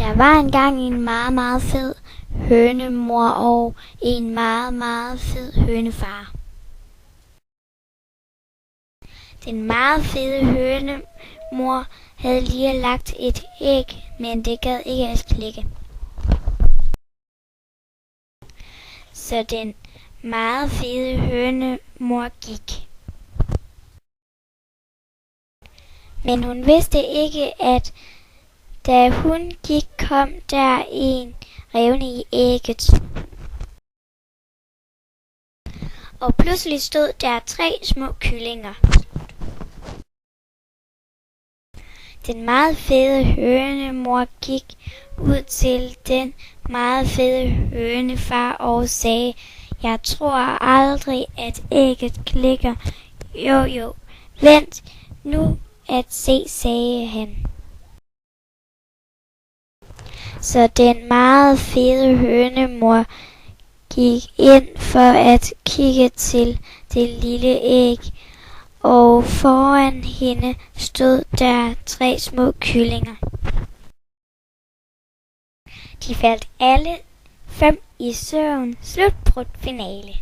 Der var engang en meget, meget fed hønemor og en meget, meget fed hønefar. Den meget fede hønemor havde lige lagt et æg, men det gad ikke at klække. Så den meget fede hønemor gik. Men hun vidste ikke, at da hun gik, kom der en revne i ægget. Og pludselig stod der 3 små kyllinger. Den meget fede hønemor gik ud til den meget fede hønefar og sagde, jeg tror aldrig, at ægget klækker. Jo, vent nu at se, sagde han. Så den meget fede hønemor gik ind for at kigge til det lille æg, og foran hende stod der 3 små kyllinger. De faldt alle 5 i søvn. Slut, finale.